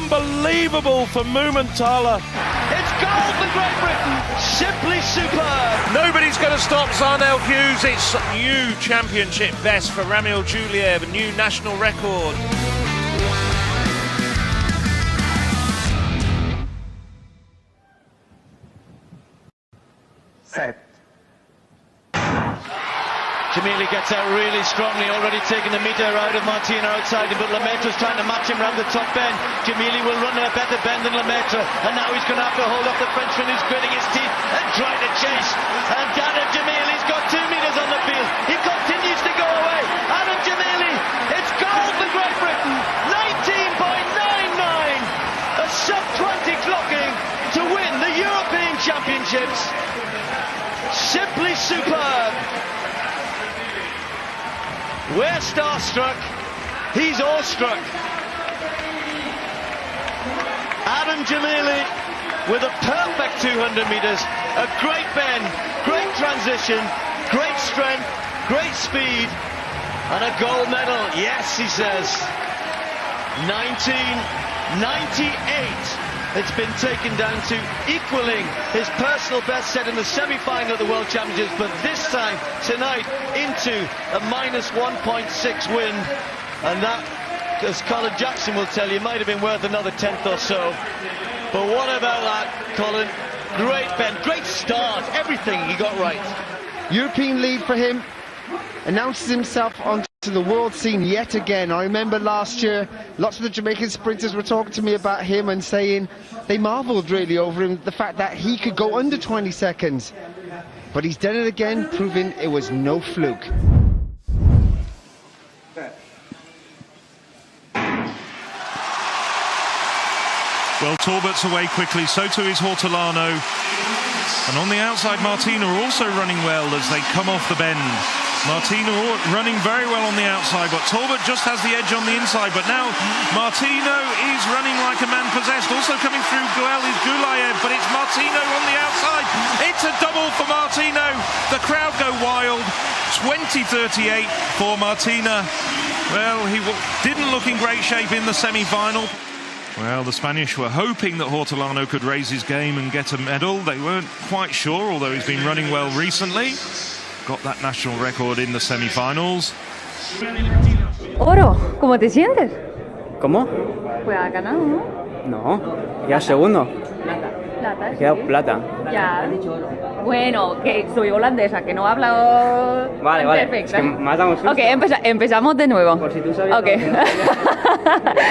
Unbelievable for Mumenthaler. It's gold for Great Britain. Simply superb. Nobody's going to stop Zarnel Hughes. It's new championship best for Ramil Juliev, a new national record. Set. Jamili gets out really strongly, already taking the meter out of Martina outside him, but Lemaitre's trying to match him round the top bend. Jamili will run a better bend than Lemaitre, and now he's going to have to hold off the Frenchman who's gritting his teeth and trying to chase. And Adam Jamili's got 2 meters on the field. He continues to go away. Adam Jamili, it's gold for Great Britain. 19.99. A sub-20 clocking to win the European Championships. Simply superb. We're starstruck, he's awestruck. Adam Jamili with a perfect 200 metres, a great bend, great transition, great strength, great speed, and a gold medal. Yes, he says. 1998. It's been taken down to equaling his personal best set in the semi-final of the World Championships, but this time, tonight, into a -1.6 win. And that, as Colin Jackson will tell you, might have been worth another tenth or so. But what about that, Colin? Great bend, great start, everything he got right. European lead for him. Announces himself onto the world scene yet again. I remember last year, lots of the Jamaican sprinters were talking to me about him and saying they marvelled really over him, the fact that he could go under 20 seconds. But he's done it again, proving it was no fluke. Well, Torbert's away quickly, so too is Hortolano. And on the outside, Martina also running well as they come off the bend. Martina running very well on the outside, but Torbert just has the edge on the inside. But now Martino is running like a man possessed. Also coming through well is Gulayev, but it's Martino on the outside. It's a double for Martino. The crowd go wild. 20:38 for Martina. Well, he didn't look in great shape in the semi-final. Well, the Spanish were hoping that Hortolano could raise his game and get a medal. They weren't quite sure, although he's been running well recently. Got that national record in the semi-finals. Oro, ¿cómo te sientes? ¿Cómo? Pues ha ganado, ¿no? No, ya segundo. Plata. He quedado plata. Ya. Bueno, que soy holandesa, que no hablo Vale, vale. perfecto. Es que me has dado un susto. Ok, empezamos de nuevo. Por si tú sabías. Ok.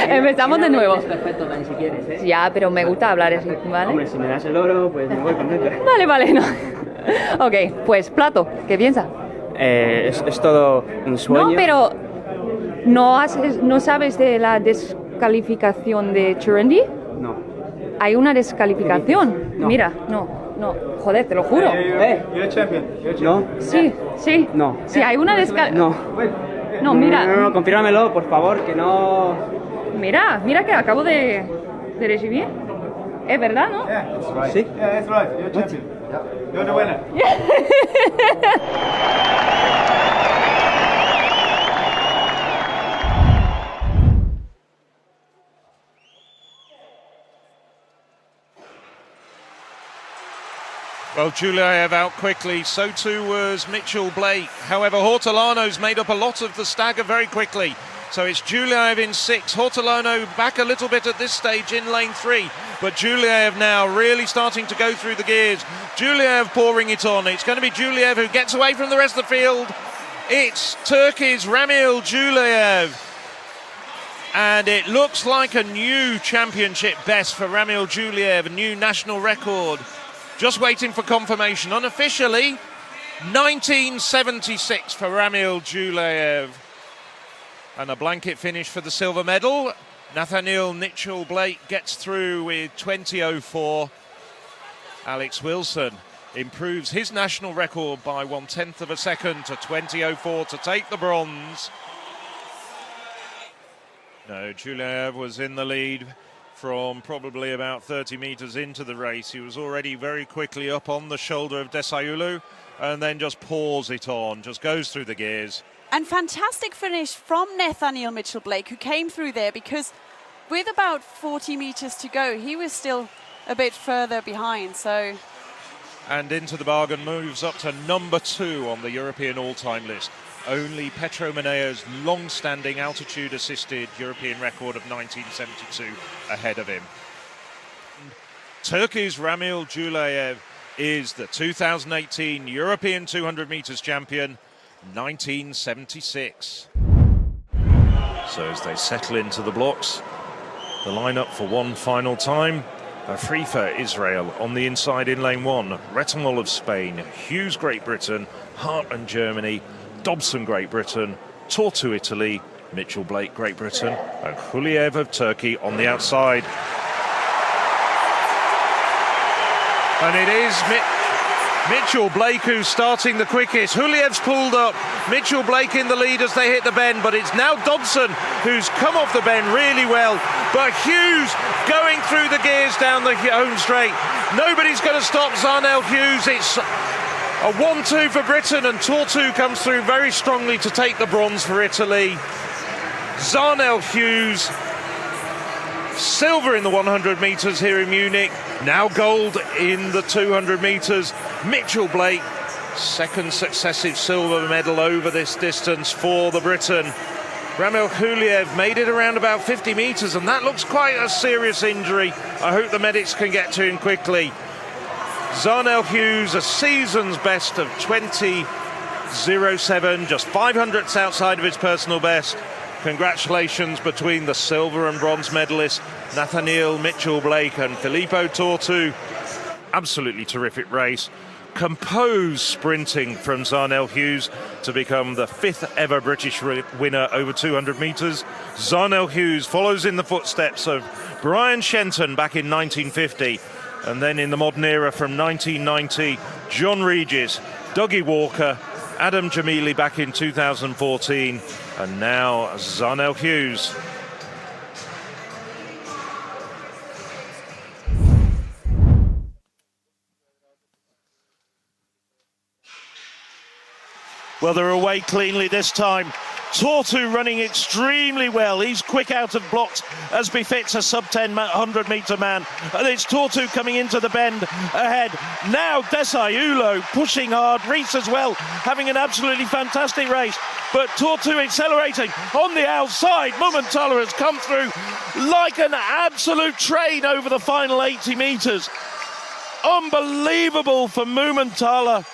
Empezamos de nuevo. Es perfecto, Dan, si quieres, ¿eh? Ya, pero me gusta hablar así, ¿vale? Hombre, si me das el oro, pues me voy contento. Vale, no. Ok, pues plato, ¿qué piensas? Es todo un sueño. No, pero ¿no sabes de la descalificación de Churandy? No. Hay una descalificación. No. Mira, no, joder, te lo juro. You're champion. No. Sí. No. Sí, hay una descalificación. No, mira. No, confírmamelo, por favor, que no. Mira que acabo de recibir. Es verdad, ¿no? Sí. Yeah, that's right. You're champion. You're the winner. Well, Juliev out quickly, so too was Mitchell Blake. However, Hortolano's made up a lot of the stagger very quickly. So it's Juliev in 6, Hortolano back a little bit at this stage in lane 3. But Juliev now really starting to go through the gears. Juliev pouring it on. It's going to be Juliev who gets away from the rest of the field. It's Turkey's Ramil Juliev. And it looks like a new championship best for Ramil Juliev, a new national record. Just waiting for confirmation. Unofficially, 1976 for Ramil Juliev. And a blanket finish for the silver medal. Nathaniel Mitchell Blake gets through with 20:04. Alex Wilson improves his national record by 1/10 of a second to 20:04 to take the bronze. No, Juliev was in the lead from probably about 30 metres into the race. He was already very quickly up on the shoulder of Desayulu and then just pours it on, just goes through the gears. And fantastic finish from Nathaniel Mitchell Blake, who came through there, because with about 40 meters to go, he was still a bit further behind. So, and into the bargain moves up to number 2 on the European all-time list. Only Petro Maneo's long-standing altitude-assisted European record of 1972 ahead of him. Turkey's Ramil Julayev is the 2018 European 200 meters champion, 1976. So as they settle into the blocks, the lineup for one final time. Afrifa Israel on the inside in lane 1, Retamol of Spain, Hughes Great Britain, Hartman Germany, Dobson Great Britain, Tortu Italy, Mitchell Blake Great Britain, and Huliev of Turkey on the outside. And it is Mitchell Blake who's starting the quickest. Huliev's pulled up, Mitchell Blake in the lead as they hit the bend, but it's now Dobson who's come off the bend really well. But Hughes going through the gears down the home straight. Nobody's going to stop Zarnell Hughes. It's a 1-2 for Britain, and Tortu comes through very strongly to take the bronze for Italy. Zarnell Hughes, silver in the 100 metres here in Munich, now gold in the 200 metres. Mitchell Blake, second successive silver medal over this distance for the Briton. Ramil Huliev made it around about 50 metres, and that looks quite a serious injury. I hope the medics can get to him quickly. Zarnell Hughes, a season's best of 20.07, just 500ths outside of his personal best. Congratulations between the silver and bronze medalists, Nathaniel Mitchell Blake and Filippo Tortu. Absolutely terrific race. Composed sprinting from Zarnell Hughes to become the 5th ever British winner over 200 metres. Zarnell Hughes follows in the footsteps of Brian Shenton back in 1950, and then in the modern era from 1990, John Regis, Dougie Walker, Adam Jamili back in 2014, and now Zarnell Hughes. Well, they're away cleanly this time. Tortu running extremely well. He's quick out of blocks as befits a sub-10 100-metre man. And it's Tortu coming into the bend ahead. Now Desai pushing hard. Rees as well, having an absolutely fantastic race. But Tortu accelerating on the outside. Mumenthaler has come through like an absolute train over the final 80 metres. Unbelievable for Mumenthaler.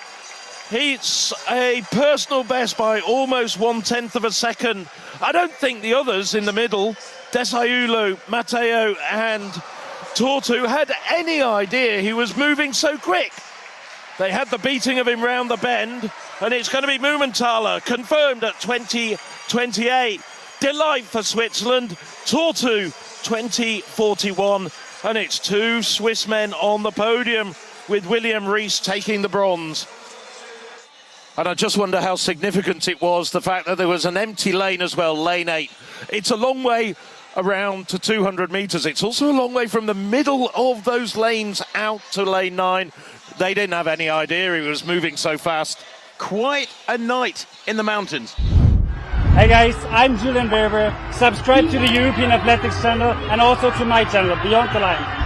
It's a personal best by almost 1/10 of a second. I don't think the others in the middle, Desai, Matteo and Tortu, had any idea he was moving so quick. They had the beating of him round the bend, and it's going to be Mumenthaler, confirmed at 20.28. Delight for Switzerland, Tortu 20.41, and it's 2 Swiss men on the podium, with William Rees taking the bronze. And I just wonder how significant it was, the fact that there was an empty lane as well, lane 8. It's a long way around to 200 metres. It's also a long way from the middle of those lanes out to lane 9. They didn't have any idea he was moving so fast. Quite a night in the mountains. Hey guys, I'm Julian Berber. Subscribe to the European Athletics channel and also to my channel, Beyond the Line.